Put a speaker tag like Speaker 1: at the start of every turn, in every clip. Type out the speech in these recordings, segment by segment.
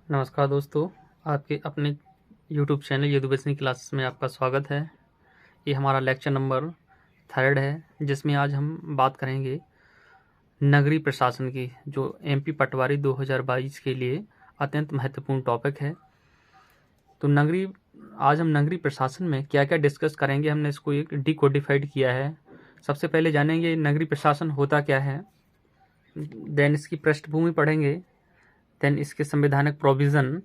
Speaker 1: नमस्कार दोस्तों, आपके अपने यूट्यूब चैनल यदुवंशी क्लासेस में आपका स्वागत है। ये हमारा लेक्चर नंबर 3 है, जिसमें आज हम बात करेंगे नगरीय प्रशासन की, जो एमपी पटवारी 2022 के लिए अत्यंत महत्वपूर्ण टॉपिक है। तो आज हम नगरीय प्रशासन में क्या क्या डिस्कस करेंगे, हमने इसको एक डिकोडिफाइड किया है। सबसे पहले जानेंगे नगरीय प्रशासन होता क्या है, देन इसकी पृष्ठभूमि पढ़ेंगे, देन इसके संवैधानिक प्रोविज़न,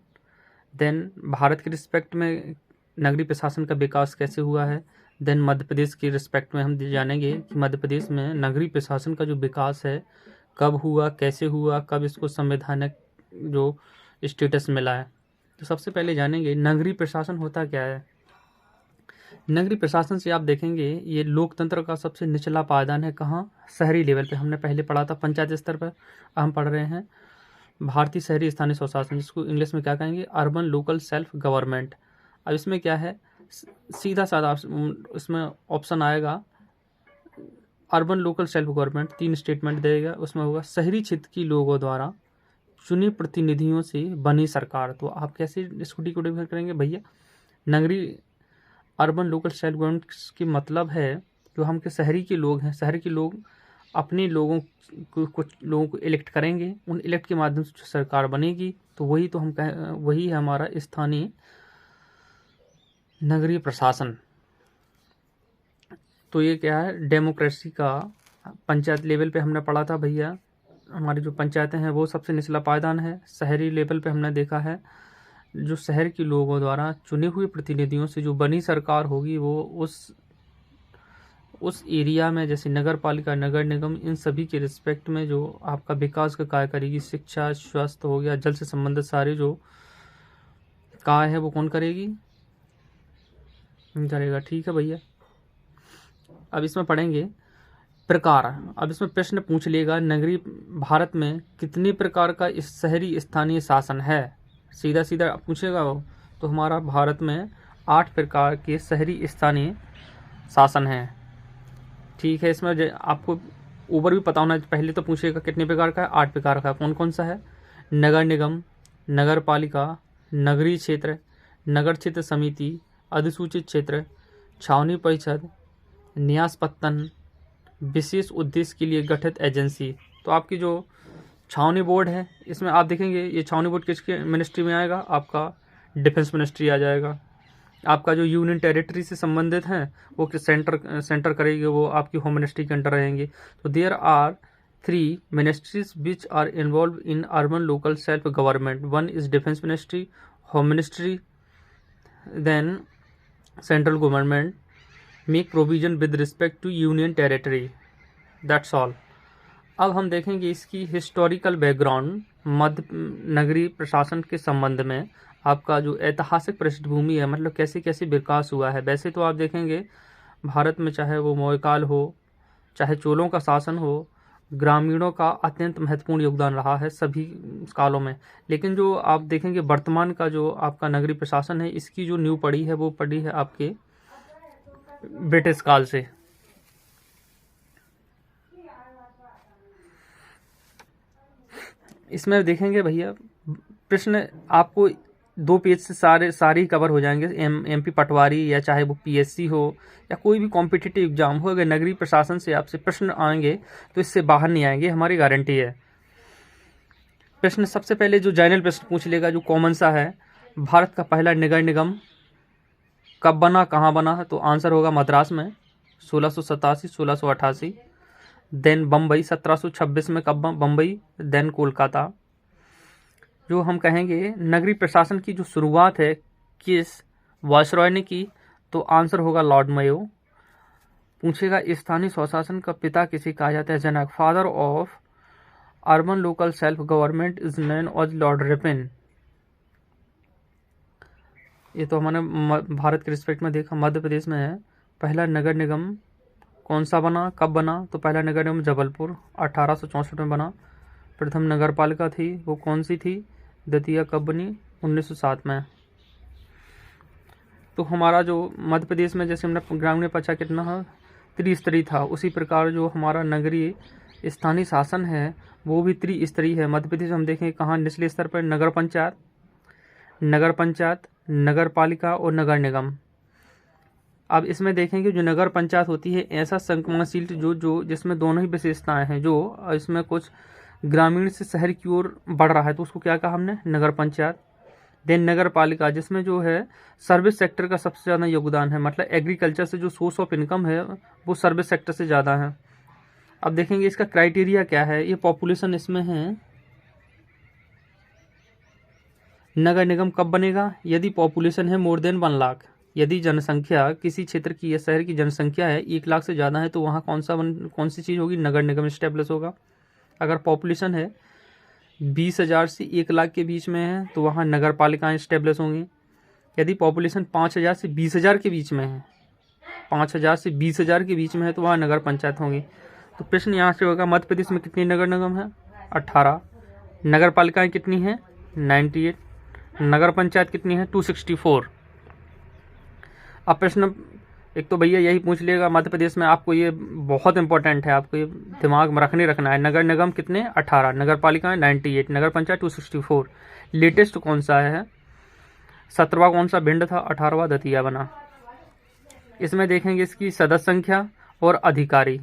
Speaker 1: देन भारत के रिस्पेक्ट में नगरीय प्रशासन का विकास कैसे हुआ है, देन मध्य प्रदेश के रिस्पेक्ट में हम जानेंगे कि मध्य प्रदेश में नगरीय प्रशासन का जो विकास है कब हुआ, कैसे हुआ, कब इसको संवैधानिक जो स्टेटस मिला है। तो सबसे पहले जानेंगे नगरीय प्रशासन होता क्या है। नगरीय प्रशासन से आप देखेंगे ये लोकतंत्र का सबसे निचला पायदान है। कहाँ? शहरी लेवल पे। हमने पहले पढ़ा था पंचायत स्तर पर, हम पढ़ रहे हैं भारतीय शहरी स्थानीय स्वशासन, जिसको इंग्लिश में क्या कहेंगे, अर्बन लोकल सेल्फ गवर्नमेंट। अब इसमें क्या है, सीधा साधा इसमें ऑप्शन आएगा urban local self government, 3 statement देगा। उसमें होगा शहरी क्षेत्र के लोगों द्वारा चुने प्रतिनिधियों से बनी सरकार। तो आप कैसे इसको डिकोड करेंगे भैया, नगरीय अर्बन लोकल सेल्फ गवर्नमेंट की मतलब है जो हम के शहरी के लोग हैं, शहर के लोग अपने लोगों को, कुछ लोगों को इलेक्ट करेंगे, उन इलेक्ट के माध्यम से सरकार बनेगी। तो वही तो हम वही है हमारा स्थानीय नगरीय प्रशासन। तो ये क्या है, डेमोक्रेसी का पंचायत लेवल पे हमने पढ़ा था भैया, हमारी जो पंचायतें हैं वो सबसे निचला पायदान है। शहरी लेवल पे हमने देखा है जो शहर के लोगों द्वारा चुने हुए प्रतिनिधियों से जो बनी सरकार होगी वो उस एरिया में, जैसे नगर पालिका, नगर निगम, इन सभी के रिस्पेक्ट में जो आपका विकास का कार्य करेगी। शिक्षा, स्वास्थ्य हो गया, जल से संबंधित सारे जो कार्य है वो कौन करेगी, करेगा। ठीक है भैया। अब इसमें पढ़ेंगे प्रकार। अब इसमें प्रश्न पूछ लेगा नगरीय भारत में कितने प्रकार का इस शहरी स्थानीय शासन है, सीधा सीधा पूछेगा वो। तो हमारा भारत में 8 प्रकार के शहरी स्थानीय शासन हैं। ठीक है, इसमें आपको ऊपर भी पता होना, पहले तो पूछेगा कितने प्रकार का है, 8 प्रकार का। कौन कौन सा है, नगर निगम, नगर पालिका, नगरीय क्षेत्र, नगर क्षेत्र समिति, अधिसूचित क्षेत्र, छावनी परिषद, न्यास पत्तन, विशेष उद्देश्य के लिए गठित एजेंसी। तो आपकी जो छावनी बोर्ड है, इसमें आप देखेंगे ये छावनी बोर्ड किसके मिनिस्ट्री में आएगा, आपका डिफेंस मिनिस्ट्री आ जाएगा। आपका जो यूनियन टेरिटरी से संबंधित हैं वो सेंटर करेगी, वो आपकी होम मिनिस्ट्री के अंडर रहेंगे। तो there are 3 ministries which are involve in urban local self government. 1 is defence ministry, home ministry, then central government make provision with respect to union territory, that's all. अब हम देखेंगे इसकी historical background मध्य नगरीय प्रशासन के संबंध में। आपका जो ऐतिहासिक पृष्ठभूमि है, मतलब कैसे कैसे विकास हुआ है। वैसे तो आप देखेंगे भारत में चाहे वो मौर्य काल हो, चाहे चोलों का शासन हो, ग्रामीणों का अत्यंत महत्वपूर्ण योगदान रहा है सभी कालों में। लेकिन जो आप देखेंगे वर्तमान का जो आपका नगरीय प्रशासन है, इसकी जो नींव पड़ी है वो पड़ी है आपके ब्रिटिश काल से। इसमें देखेंगे भैया प्रश्न आपको 2 पेज से सारे ही कवर हो जाएंगे। एमपी पटवारी या चाहे वो पीएससी हो या कोई भी कॉम्पिटिटिव एग्जाम हो, अगर नगरीय प्रशासन से आपसे प्रश्न आएंगे तो इससे बाहर नहीं आएंगे, हमारी गारंटी है। प्रश्न सबसे पहले जो जनरल प्रश्न पूछ लेगा, जो कॉमन सा है, भारत का पहला नगर निगम कब बना, कहाँ बना, तो आंसर होगा मद्रास में 1687 1688। देन बम्बई 1726 में कब बम्बई, देन कोलकाता। जो हम कहेंगे नगरीय प्रशासन की जो शुरुआत है किस वायसरॉय ने की, तो आंसर होगा लॉर्ड मेयो। पूछेगा स्थानीय स्वशासन का पिता किसे कहा जाता है, जनक। Father of urban local self government is known as Lord Ripon. ये तो हमने भारत के रिस्पेक्ट में देखा, मध्य प्रदेश में है। पहला नगर निगम कौन सा बना, कब बना, तो पहला नगर निगम जबलपुर 1864 में बना। प्रथम नगर पालिका थी वो कौन सी थी, द्वितीय कब बनी, 1907 में। तो हमारा जो मध्य प्रदेश में जैसे हमने ग्रामीण पचा कितना है, त्रिस्तरीय था, उसी प्रकार जो हमारा नगरीय स्थानीय शासन है वो भी त्रिस्तरीय है। मध्य प्रदेश हम देखें कहाँ निचले स्तर पर नगर पंचायत, नगर पंचायत, नगर पालिका और नगर निगम। अब इसमें देखेंगे जो नगर पंचायत होती है ऐसा संक्रमणशील जो जिसमें दोनों ही विशेषताएं हैं, जो इसमें कुछ ग्रामीण से शहर की ओर बढ़ रहा है तो उसको क्या कहा हमने, नगर पंचायत। देन नगर पालिका जिसमें जो है सर्विस सेक्टर का सबसे ज़्यादा योगदान है, मतलब एग्रीकल्चर से जो सोर्स ऑफ इनकम है वो सर्विस सेक्टर से ज़्यादा है। अब देखेंगे इसका क्राइटेरिया क्या है, ये पॉपुलेशन इसमें है। नगर निगम कब बनेगा, यदि पॉपुलेशन है मोर देन 1 लाख, यदि जनसंख्या किसी क्षेत्र की या शहर की जनसंख्या है 1 लाख से ज़्यादा है तो वहाँ कौन सी चीज़ होगी, नगर निगम इस्टेब्लिश होगा। अगर पॉपुलेशन है 20,000 से 1 लाख के बीच में है तो वहाँ नगर पालिकाएँ इस्टेब्लिश होंगी। यदि पॉपुलेशन 5,000 से 20,000 के बीच में है, 5,000 से 20,000 के बीच में है तो वहाँ नगर पंचायत होंगी। तो प्रश्न यहाँ से होगा मध्य प्रदेश में कितनी नगर निगम है, 18। नगर पालिकाएँ कितनी हैं, 98। नगर पंचायत कितनी है, 264। अब प्रश्न एक तो भैया यही पूछ लिएगा मध्य प्रदेश में, आपको ये बहुत इंपॉर्टेंट है, आपको ये दिमाग में रखना है। नगर निगम कितने, 18, नगर पालिकाएँ 98, नगर पंचायत 264। लेटेस्ट कौन सा है, 17वां कौन सा, भिंड था, 18वां दतिया बना। इसमें देखेंगे इसकी सदस्य संख्या और अधिकारी।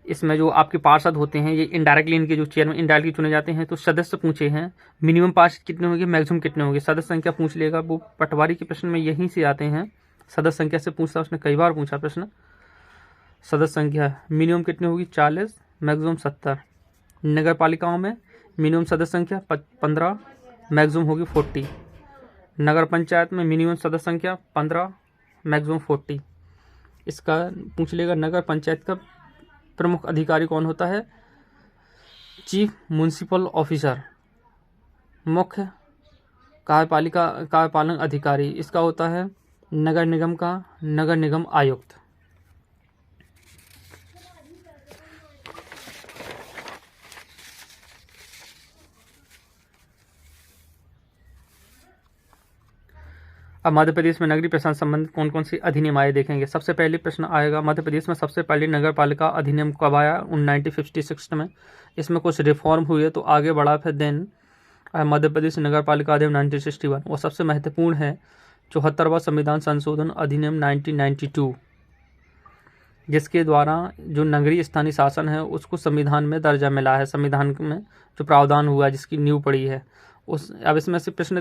Speaker 1: इसमें जो आपके पार्षद होते हैं ये इनडायरेक्टली, इनके जो चेयरमैन इनडायरेक्टली चुने जाते हैं। तो सदस्य पूछे हैं, मिनिमम पार्षद कितने होंगे, मैक्सिमम कितने होंगे, सदस्य संख्या पूछ लेगा। वो पटवारी के प्रश्न में यहीं से आते हैं, सदस्य संख्या से पूछता, उसने कई बार पूछा प्रश्न। सदस्य संख्या मिनिमम कितनी होगी, 40, मैक्सिमम 70। नगर पालिकाओं में मिनिमम सदस्य संख्या 15, मैक्सिमम होगी 40। नगर पंचायत में मिनिमम सदस्य संख्या 15, मैक्सिमम 40। इसका पूछ लेगा नगर पंचायत का प्रमुख अधिकारी कौन होता है, चीफ म्युनिसिपल ऑफिसर, मुख्य कार्यपालन अधिकारी। इसका होता है नगर निगम का नगर निगम आयुक्त। अब मध्य प्रदेश में नगरीय प्रशासन संबंधित कौन कौन सी अधिनियम आए देखेंगे। सबसे पहले प्रश्न आएगा मध्य प्रदेश में सबसे पहले नगर पालिका अधिनियम कब आया, 1956 में। इसमें कुछ रिफॉर्म हुए तो आगे बढ़ा, फिर देन मध्य प्रदेश नगर पालिका अधिनियम 1961। और सबसे महत्वपूर्ण है 74वां संविधान संशोधन अधिनियम 1992, जिसके द्वारा जो नगरीय स्थानीय शासन है उसको संविधान में दर्जा मिला है। संविधान में जो प्रावधान हुआ जिसकी नींव पड़ी है अब इसमें से प्रश्न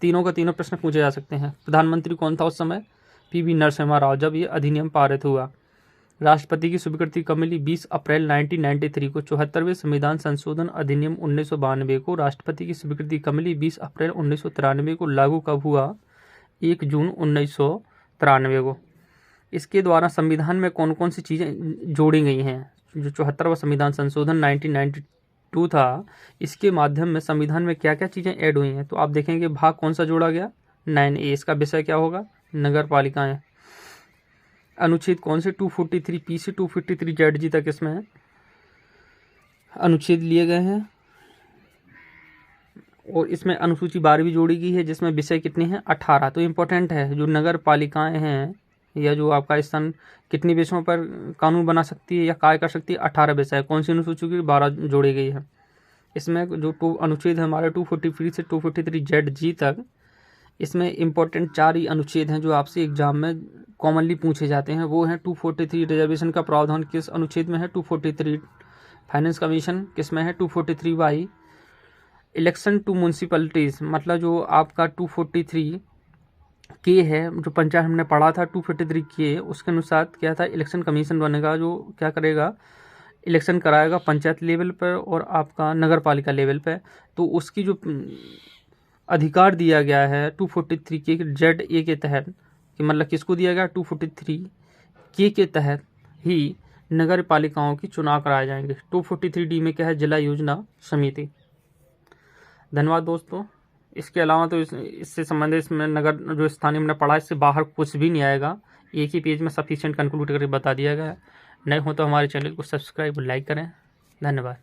Speaker 1: तीनों का तीनों प्रश्न पूछे जा सकते हैं। प्रधानमंत्री कौन था उस समय, पीवी नरसिम्हा राव, जब ये अधिनियम पारित हुआ। राष्ट्रपति की स्वीकृति कब मिली, 20 अप्रैल 1993 को। 74वें संविधान संशोधन अधिनियम 1992 को राष्ट्रपति की स्वीकृति कब मिली, 20 अप्रैल 1993 को। लागू कब हुआ, 1 जून 1993 को। इसके द्वारा संविधान में कौन कौन सी चीज़ें जोड़ी गई हैं। जो 74वां संविधान संशोधन 1992 था, इसके माध्यम में संविधान में क्या क्या चीज़ें ऐड हुई हैं। तो आप देखेंगे भाग कौन सा जोड़ा गया, 9A। इसका विषय क्या होगा, नगर पालिकाएँ। अनुच्छेद कौन से, 243P से 253ZG तक इसमें अनुच्छेद लिए गए हैं। और इसमें अनुसूची 12वीं जोड़ी गई है जिसमें विषय कितने हैं, 18। तो इम्पोर्टेंट है जो नगर पालिकाएँ हैं या जो आपका स्थान कितने विषयों पर कानून बना सकती है या कार्य कर सकती है, 18 विषय। कौन सी अनुसूची की 12 जोड़ी गई है। इसमें जो अनुच्छेद है हमारे 243 से 253ZG तक, इसमें इम्पोर्टेंट 4 ही अनुच्छेद हैं जो आपसे एग्जाम में कॉमनली पूछे जाते हैं। वो हैं 243 रिजर्वेशन का प्रावधान किस अनुच्छेद में है, 243। फाइनेंस कमीशन किस में है, 243Y। इलेक्शन टू म्यूनसिपैलिटीज़, मतलब जो आपका 243 के है, जो पंचायत हमने पढ़ा था 243 के, उसके अनुसार क्या था, इलेक्शन कमीशन बनेगा जो क्या करेगा, इलेक्शन कराएगा पंचायत लेवल पर और आपका नगर पालिका लेवल पर। तो उसकी जो अधिकार दिया गया है 243 के ZA के तहत, कि मतलब किसको दिया गया, 243 के तहत ही नगर पालिकाओं की चुनाव कराए जाएंगे। 243D में क्या है, जिला योजना समिति। धन्यवाद दोस्तों। इसके अलावा तो इससे संबंधित इसमें नगर जो स्थानीय हमने पढ़ा इससे बाहर कुछ भी नहीं आएगा। एक ही पेज में सफिशिएंट कंक्लूड करके बता दिया गया है। नए हो तो हमारे चैनल को सब्सक्राइब और लाइक करें। धन्यवाद।